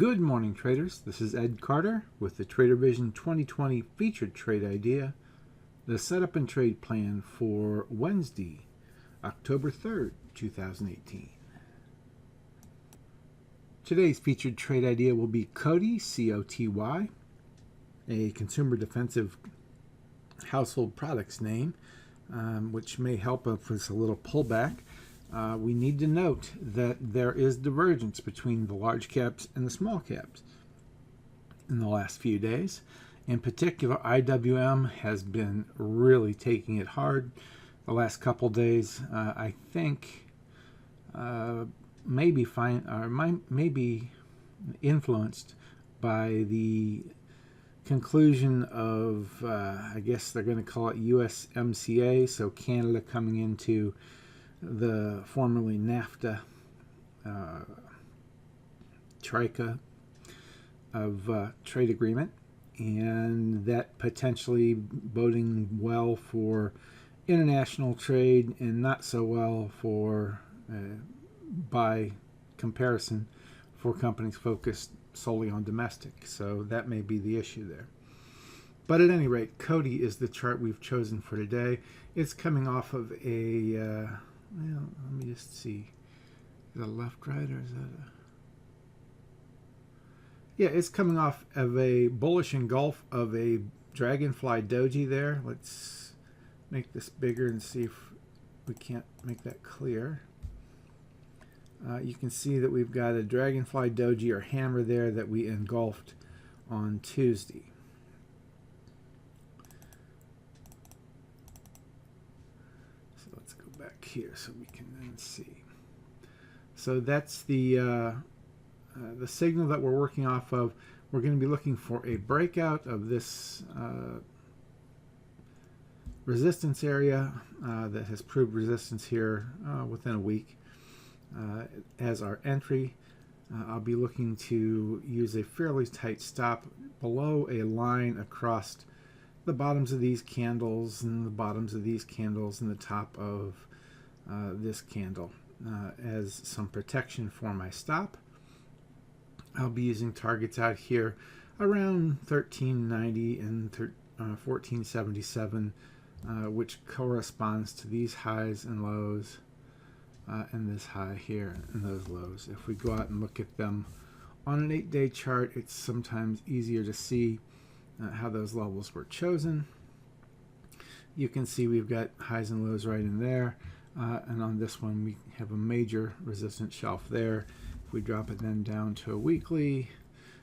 Good morning, traders. This is Ed Carter with the Trader Vision 2020 featured trade idea, the setup and trade plan for Wednesday, October 3rd, 2018. Today's featured trade idea will be COTY, C-O-T-Y, a consumer defensive household products name, which may help us with a little pullback. We need to note that there is divergence between the large caps and the small caps in the last few days. In particular, IWM has been really taking it hard the last couple days. I think maybe influenced by the conclusion of, I guess they're going to call it USMCA, so Canada coming into the formerly NAFTA TRICA of trade agreement, and that potentially boding well for international trade and not so well for, by comparison, for companies focused solely on domestic. So that may be the issue there. But at any rate, COTY is the chart we've chosen for today. It's coming off of a well, let me just see. Is that a left, right, or is that a... Yeah, it's coming off of a bullish engulf of a Dragonfly Doji there. Let's make this bigger and see if we can't make that clear. You can see that we've got a Dragonfly Doji or hammer there that we engulfed on Tuesday. Back here so we can then see. So that's the signal that we're working off of. We're going to be looking for a breakout of this resistance area that has proved resistance here within a week as our entry. I'll be looking to use a fairly tight stop below a line across the bottoms of these candles and the bottoms of these candles and the top of this candle as some protection for my stop. I'll be using targets out here around 1390 and 1477, which corresponds to these highs and lows and this high here and those lows. If we go out and look at them on an 8-day chart, it's sometimes easier to see how those levels were chosen. You can see we've got highs and lows right in there. And on this one, we have a major resistance shelf there. If we drop it then down to a weekly,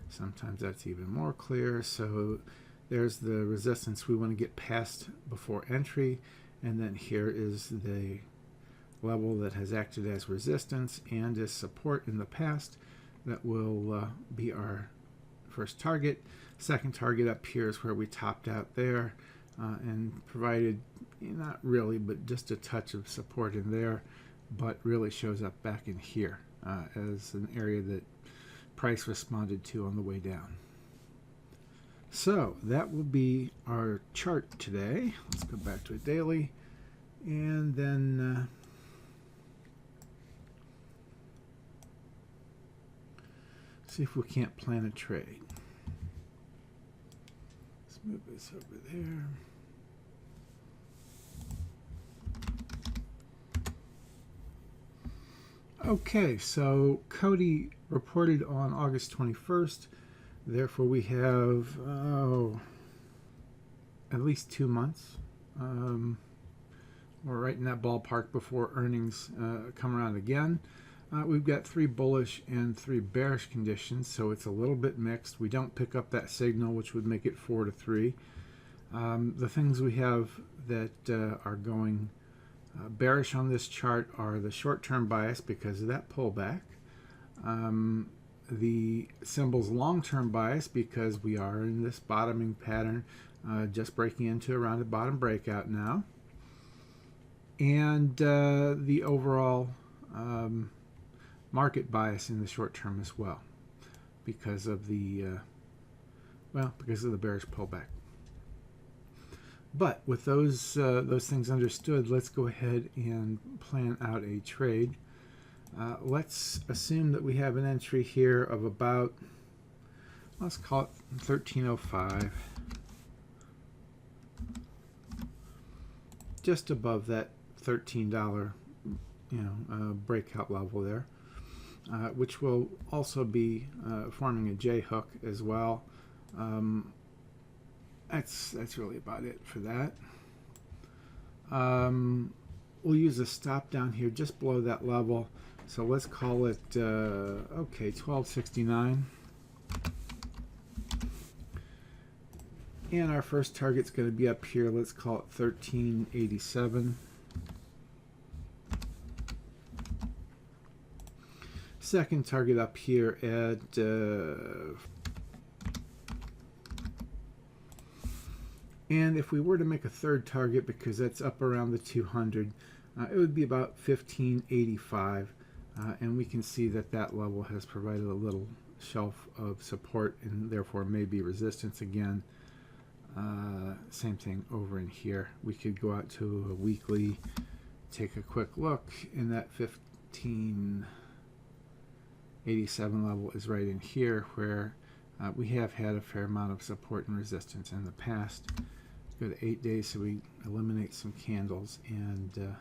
sometimes that's even more clear. So there's the resistance we want to get past before entry. And then here is the level that has acted as resistance and as support in the past. That will be our first target. Second target up here is where we topped out there. And provided, not really, but just a touch of support in there, but really shows up back in here as an area that price responded to on the way down. So that will be our chart today. Let's go back to a daily, and then see if we can't plan a trade. Let's move this over there. Okay, so COTY reported on August 21st. Therefore, we have at least 2 months. We're right in that ballpark before earnings come around again. We've got 3 bullish and 3 bearish conditions, so it's a little bit mixed. We don't pick up that signal, which would make it 4-3. The things we have that are going bearish on this chart are the short-term bias because of that pullback. The symbol's long-term bias because we are in this bottoming pattern, just breaking into around a bottom breakout now. And the overall market bias in the short term as well because of the bearish pullback. But with those things understood, let's go ahead and plan out a trade. Let's assume that we have an entry here of about let's call it 1305. Just above that $13, breakout level there, which will also be forming a J hook as well. That's really about it for that. We'll use a stop down here just below that level. So let's call it, okay, 1269. And our first target's going to be up here. Let's call it 1387. Second target up here at and if we were to make a third target, because that's up around the 200, it would be about 1585. And we can see that that level has provided a little shelf of support and therefore maybe resistance again. Same thing over in here. We could go out to a weekly, take a quick look, and that 1587 level is right in here, where we have had a fair amount of support and resistance in the past. Go to 8 days, so we eliminate some candles, and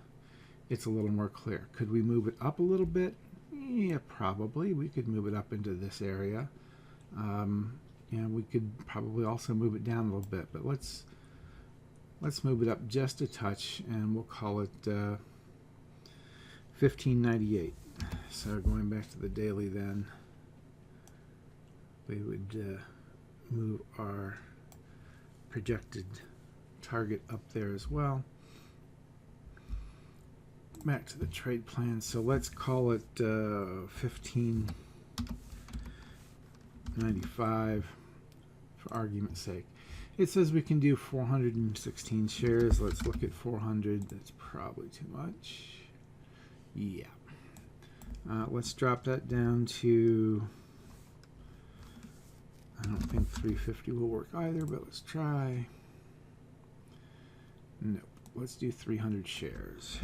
it's a little more clear. Could we move it up a little bit? Yeah, probably. We could move it up into this area. And we could probably also move it down a little bit, but let's move it up just a touch, and we'll call it 1598. So going back to the daily, then we would move our projected target up there as well. Back to the trade plan, so let's call it 1595 for argument's sake. It says we can do 416 shares. Let's look at 400. That's probably too much. Yeah. Let's drop that down to, I don't think 350 will work either, but let's try. Nope. Let's do 300 shares.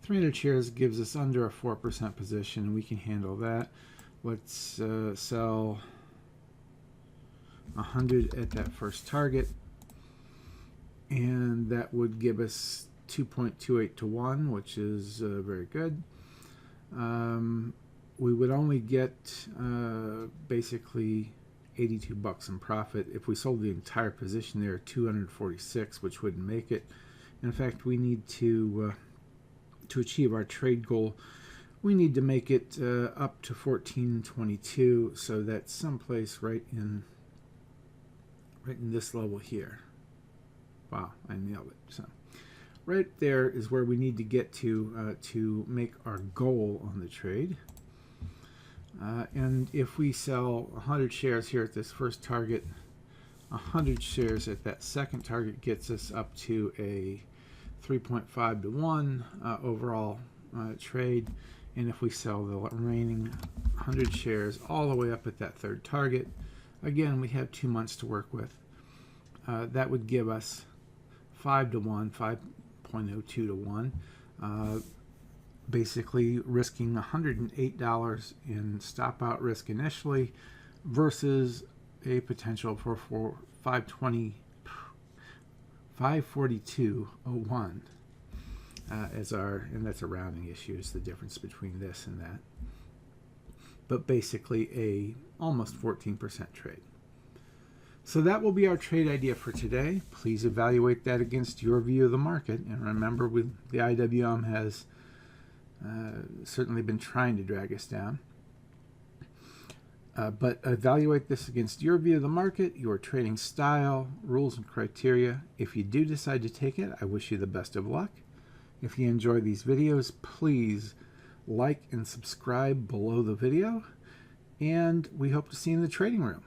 $300 shares gives us under a 4% position, and we can handle that. Let's sell 100 at that first target, and that would give us 2.28 to 1, which is very good. We would only get basically 82 bucks in profit. If we sold the entire position there, 246, which wouldn't make it. In fact, we need to achieve our trade goal, we need to make it up to 1422, so that's someplace right in this level here. Wow, I nailed it. So right there is where we need to get to make our goal on the trade. And if we sell 100 shares here at this first target, 100 shares at that second target gets us up to a 3.5 to 1 overall trade. And if we sell the remaining 100 shares all the way up at that third target, again, we have 2 months to work with. That would give us 5 to 1, 5.02 to 1, basically risking $108 in stop out risk initially versus a potential for 542.01 as our, and that's a rounding issue, is the difference between this and that, but basically a almost 14% trade. So that will be our trade idea for today. Please evaluate that against your view of the market, and remember, the IWM has certainly been trying to drag us down. But evaluate this against your view of the market, your trading style, rules, and criteria. If you do decide to take it, I wish you the best of luck. If you enjoy these videos, please like and subscribe below the video, and we hope to see you in the trading room.